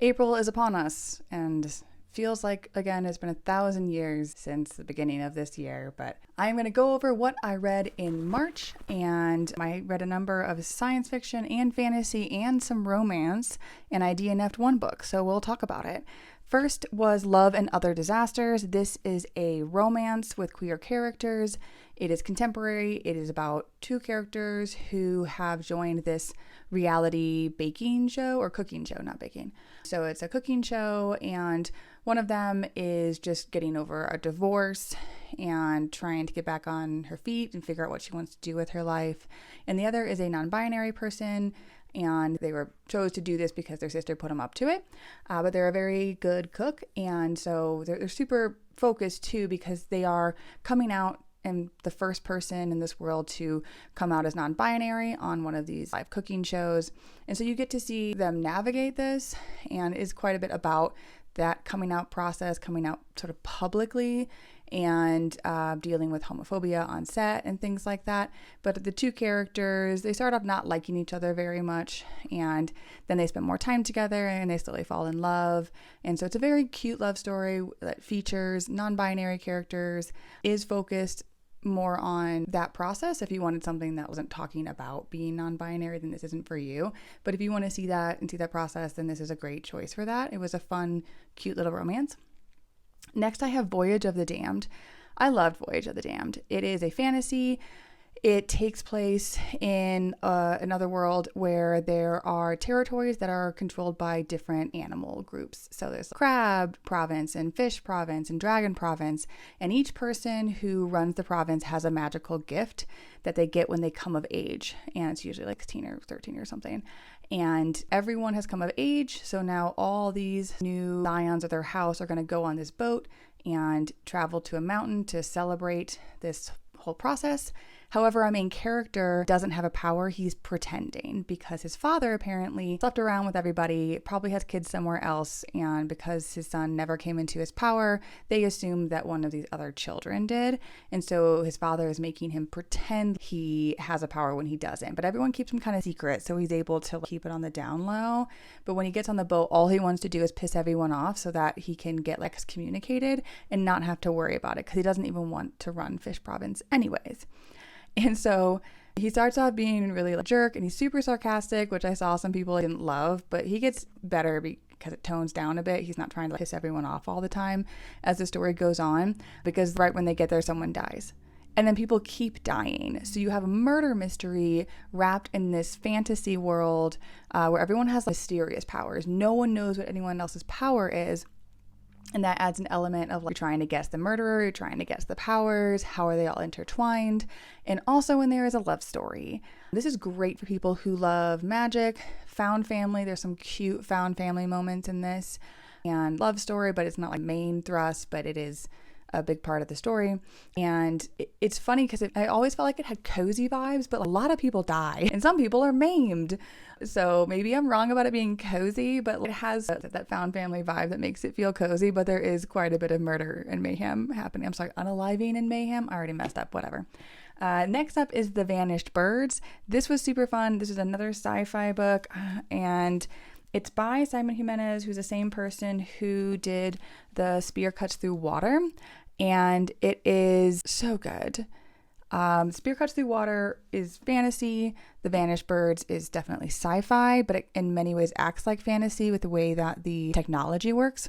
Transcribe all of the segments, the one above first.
April is upon us, and feels like, again, it's been 1,000 years since the beginning of this year, but I'm going to go over what I read in March, and I read a number of science fiction and fantasy and some romance, and I DNF'd one book, so we'll talk about it. First was Love and Other Disasters. This is a romance with queer characters. It is contemporary. It is about two characters who have joined this reality baking show, or cooking show, not baking. So it's a cooking show, and one of them is just getting over a divorce and trying to get back on her feet and figure out what she wants to do with her life. And the other is a non-binary person, and they chose to do this because their sister put them up to it. But they're a very good cook, and so they're super focused too, because they are coming out and the first person in this world to come out as non-binary on one of these live cooking shows. And so you get to see them navigate this, and is quite a bit about that coming out process, coming out sort of publicly, and dealing with homophobia on set and things like that. But the two characters, they start off not liking each other very much, and then they spend more time together and they slowly fall in love. And so it's a very cute love story that features non-binary characters, is focused more on that process. If you wanted something that wasn't talking about being non-binary, then this isn't for you. But if you want to see that and see that process, then this is a great choice for that. It was a fun, cute little romance. Next, I have Voyage of the Damned. I loved Voyage of the Damned. It is a fantasy. It takes place in another world where there are territories that are controlled by different animal groups. So there's crab province and fish province and dragon province. And each person who runs the province has a magical gift that they get when they come of age. And it's usually like 16 or 13 or something. And everyone has come of age. So now all these new scions of their house are going to go on this boat and travel to a mountain to celebrate this whole process. However, our main character doesn't have a power. He's pretending because his father apparently slept around with everybody, probably has kids somewhere else, and because his son never came into his power, they assumed that one of these other children did. And so his father is making him pretend he has a power when he doesn't. But everyone keeps him kind of secret, so he's able to keep it on the down low. But when he gets on the boat, all he wants to do is piss everyone off so that he can get excommunicated and not have to worry about it, because he doesn't even want to run Fish Province anyways. And so he starts off being really a jerk, and he's super sarcastic, which I saw some people didn't love, but he gets better because it tones down a bit. He's not trying to piss everyone off all the time as the story goes on, because right when they get there, someone dies. And then people keep dying. So you have a murder mystery wrapped in this fantasy world where everyone has mysterious powers. No one knows what anyone else's power is. And that adds an element of you're trying to guess the murderer, you're trying to guess the powers, how are they all intertwined? And also in there is a love story. This is great for people who love magic, found family. There's some cute found family moments in this, and love story, but it's not like main thrust, but it is a big part of the story. And it's funny because I always felt like it had cozy vibes, but a lot of people die and some people are maimed. So maybe I'm wrong about it being cozy, but it has that found family vibe that makes it feel cozy, but there is quite a bit of murder and mayhem happening. I'm sorry, unaliving and mayhem. I already messed up, whatever. Next up is The Vanished Birds. This was super fun. This is another sci-fi book, and it's by Simon Jimenez, who's the same person who did The Spear Cuts Through Water, and it is so good. Spear Cuts Through Water is fantasy. The Vanished Birds is definitely sci-fi, but it in many ways acts like fantasy with the way that the technology works.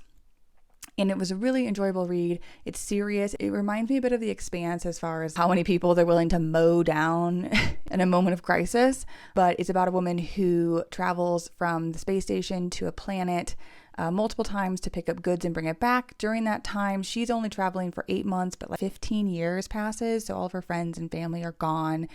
And it was a really enjoyable read. It's serious. It reminds me a bit of The Expanse as far as how many people they're willing to mow down in a moment of crisis. But it's about a woman who travels from the space station to a planet multiple times to pick up goods and bring it back. During that time, she's only traveling for 8 months, but 15 years passes. So all of her friends and family are gone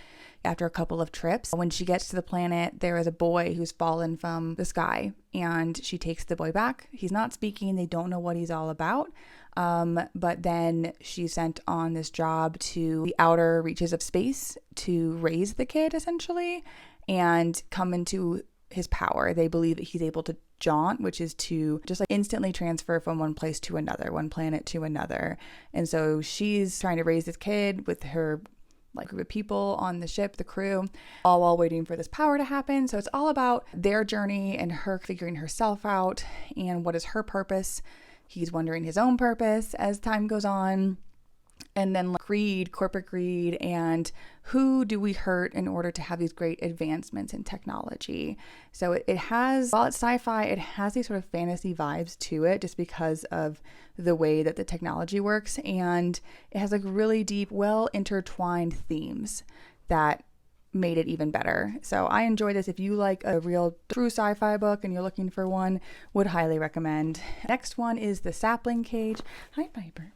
after a couple of trips. When she gets to the planet, there is a boy who's fallen from the sky, and she takes the boy back. He's not speaking. They don't know what he's all about. But then she's sent on this job to the outer reaches of space to raise the kid, essentially, and come into his power. They believe that he's able to jaunt, which is to just instantly transfer from one place to another, one planet to another. And so she's trying to raise this kid with her like group of people on the ship, the crew, all while waiting for this power to happen. So it's all about their journey and her figuring herself out and what is her purpose. He's wondering his own purpose as time goes on. And then greed, corporate greed, and who do we hurt in order to have these great advancements in technology? So it has, while it's sci-fi, it has these sort of fantasy vibes to it just because of the way that the technology works. And it has like really deep, well intertwined themes that made it even better. So I enjoyed this. If you like a real true sci-fi book and you're looking for one, would highly recommend. Next one is The Sapling Cage. Hi, Piper.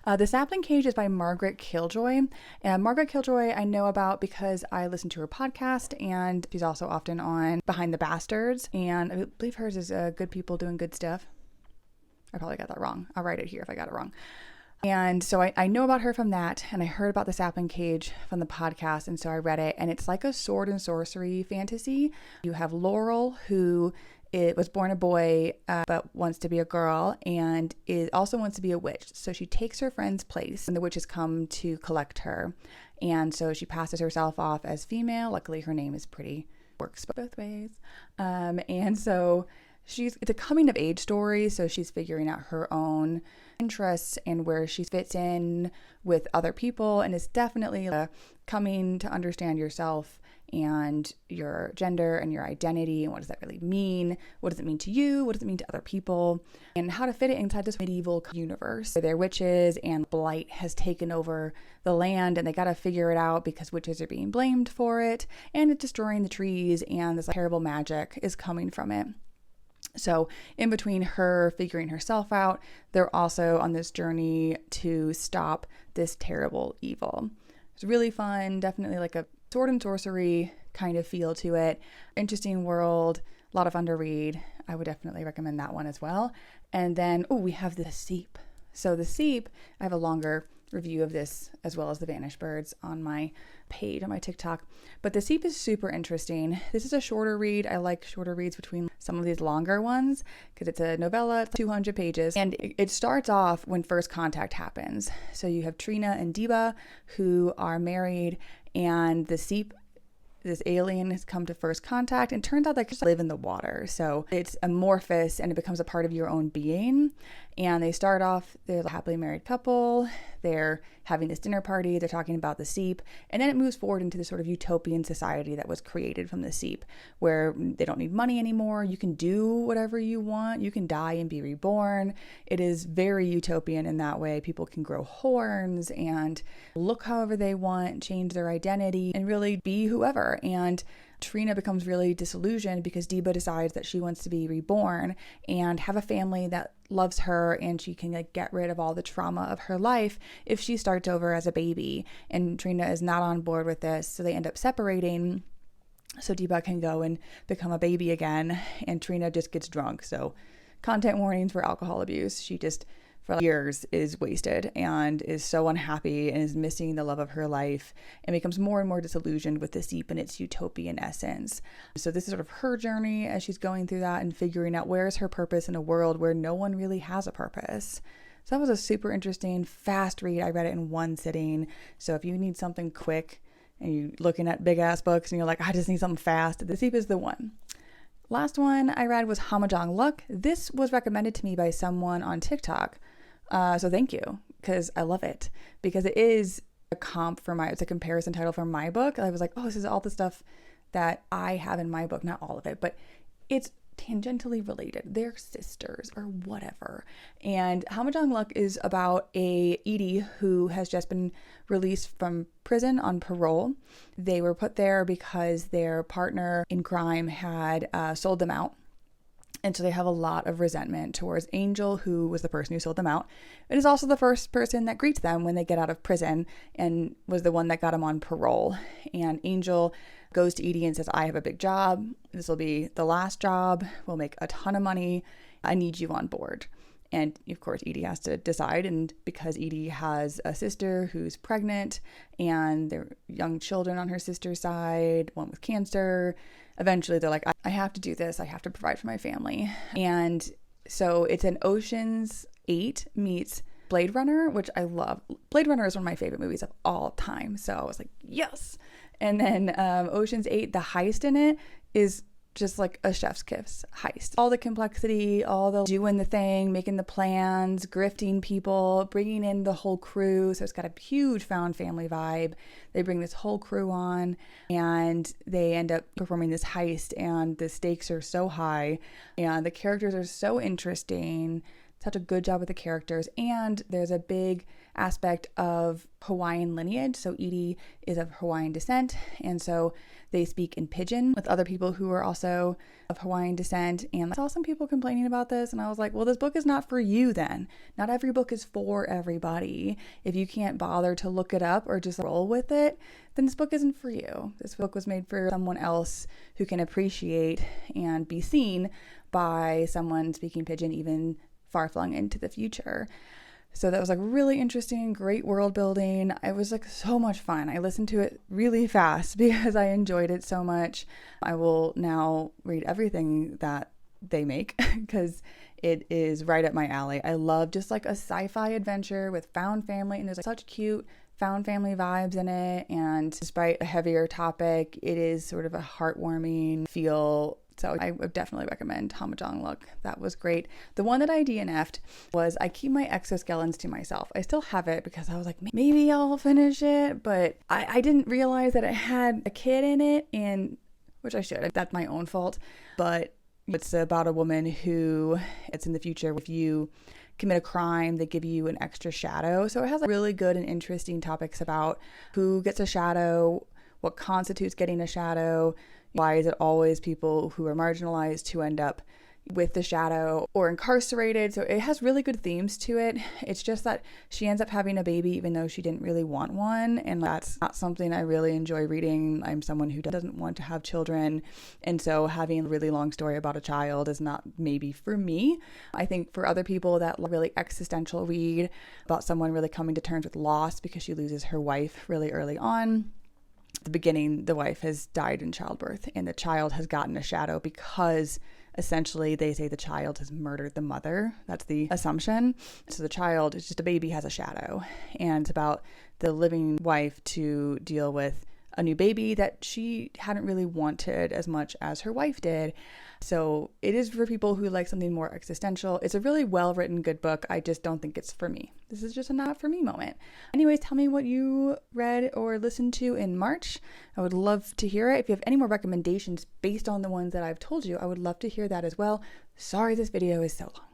The Sapling Cage is by Margaret Killjoy. And Margaret Killjoy I know about because I listen to her podcast, and she's also often on Behind the Bastards. And I believe hers is Good People Doing Good Stuff. I probably got that wrong. I'll write it here if I got it wrong. And so I know about her from that, and I heard about The Sapling Cage from the podcast, and so I read it, and it's like a sword and sorcery fantasy. You have Laurel, who was born a boy, but wants to be a girl, and also wants to be a witch. So she takes her friend's place, and the witches come to collect her. And so she passes herself off as female. Luckily, her name is pretty. Works both ways. And so it's a coming of age story. So she's figuring out her own interests and where she fits in with other people. And it's definitely coming to understand yourself and your gender and your identity, and what does that really mean? What does it mean to you? What does it mean to other people? And how to fit it inside this medieval universe where they're witches and blight has taken over the land, and they got to figure it out because witches are being blamed for it, and it's destroying the trees, and this terrible magic is coming from it. So in between her figuring herself out, they're also on this journey to stop this terrible evil. It's really fun, definitely like a sword and sorcery kind of feel to it. Interesting world, a lot of fun to read. I would definitely recommend that one as well. And then, we have the Seep. So the Seep, I have a longer review of this as well as the Vanished Birds on my page, on my TikTok. But the Seep is super interesting. This is a shorter read. I like shorter reads between some of these longer ones because it's a novella, 200 pages. And it starts off when first contact happens. So you have Trina and Deba who are married, and the Seep, this alien, has come to first contact, and turns out they just live in the water. So it's amorphous and it becomes a part of your own being. And they start off, they're a happily married couple. They're having this dinner party. They're talking about the Seep. And then it moves forward into this sort of utopian society that was created from the Seep, where they don't need money anymore. You can do whatever you want. You can die and be reborn. It is very utopian in that way. People can grow horns and look however they want, change their identity, and really be whoever. And Trina becomes really disillusioned because Deba decides that she wants to be reborn and have a family that loves her, and she can get rid of all the trauma of her life if she starts over as a baby. And Trina is not on board with this, so they end up separating so Deba can go and become a baby again, and Trina just gets drunk. So content warnings for alcohol abuse. She just for years is wasted and is so unhappy and is missing the love of her life and becomes more and more disillusioned with the Seep and its utopian essence. So this is sort of her journey as she's going through that and figuring out where is her purpose in a world where no one really has a purpose. So that was a super interesting, fast read. I read it in one sitting. So if you need something quick and you're looking at big ass books and you're like, I just need something fast, the Seep is the one. Last one I read was Hammajang Luck. This was recommended to me by someone on TikTok. So thank you, because I love it, because it is a it's a comparison title for my book. I was like, this is all the stuff that I have in my book, not all of it, but it's tangentially related. They're sisters or whatever. And Hammajang Luck is about a Edie who has just been released from prison on parole. They were put there because their partner in crime had sold them out. And so they have a lot of resentment towards Angel, who was the person who sold them out. It is also the first person that greets them when they get out of prison and was the one that got them on parole. And Angel goes to Edie and says, I have a big job. This will be the last job. We'll make a ton of money. I need you on board. And of course, Edie has to decide. And because Edie has a sister who's pregnant and there are young children on her sister's side, one with cancer, eventually they're like, I have to do this. I have to provide for my family. And so it's an Ocean's 8 meets Blade Runner, which I love. Blade Runner is one of my favorite movies of all time. So I was like, yes. And then Ocean's 8, the heist in it is just like a chef's kiss heist. All the complexity, all the doing the thing, making the plans, grifting people, bringing in the whole crew. So it's got a huge found family vibe. They bring this whole crew on and they end up performing this heist, and the stakes are so high and the characters are so interesting. Such a good job with the characters, and there's a big aspect of Hawaiian lineage. So Edie is of Hawaiian descent, and so they speak in pidgin with other people who are also of Hawaiian descent. And I saw some people complaining about this, and I was like, well, this book is not for you then. Not every book is for everybody. If you can't bother to look it up or just roll with it, then this book isn't for you. This book was made for someone else who can appreciate and be seen by someone speaking pidgin, even far flung into the future. So that was like really interesting, great world building. It was like so much fun. I listened to it really fast because I enjoyed it so much. I will now read everything that they make because it is right up my alley. I love just like a sci-fi adventure with found family, and there's like such cute found family vibes in it. And despite a heavier topic, it is sort of a heartwarming feel. So I would definitely recommend Hammajang Luck. That was great. The one that I DNF'd was I keep my Exoskeletons to myself. I still have it because I was like, maybe I'll finish it, but I didn't realize that it had a kid in it, and which I should. That's my own fault. But it's about a woman who, it's in the future, if you commit a crime, they give you an extra shadow. So it has really good and interesting topics about who gets a shadow, what constitutes getting a shadow. Why is it always people who are marginalized who end up with the shadow or incarcerated? So it has really good themes to it. It's just that she ends up having a baby even though she didn't really want one. And that's not something I really enjoy reading. I'm someone who doesn't want to have children. And so having a really long story about a child is not maybe for me. I think for other people, that really existential read about someone really coming to terms with loss because she loses her wife really early on. At the beginning, the wife has died in childbirth and the child has gotten a shadow because essentially they say the child has murdered the mother. That's the assumption. So the child is just a baby, has a shadow, and it's about the living wife to deal with a new baby that she hadn't really wanted as much as her wife did. So it is for people who like something more existential. It's a really well-written, good book. I just don't think it's for me. This is just a not for me moment. Anyways, tell me what you read or listened to in March. I would love to hear it. If you have any more recommendations based on the ones that I've told you, I would love to hear that as well. Sorry this video is so long.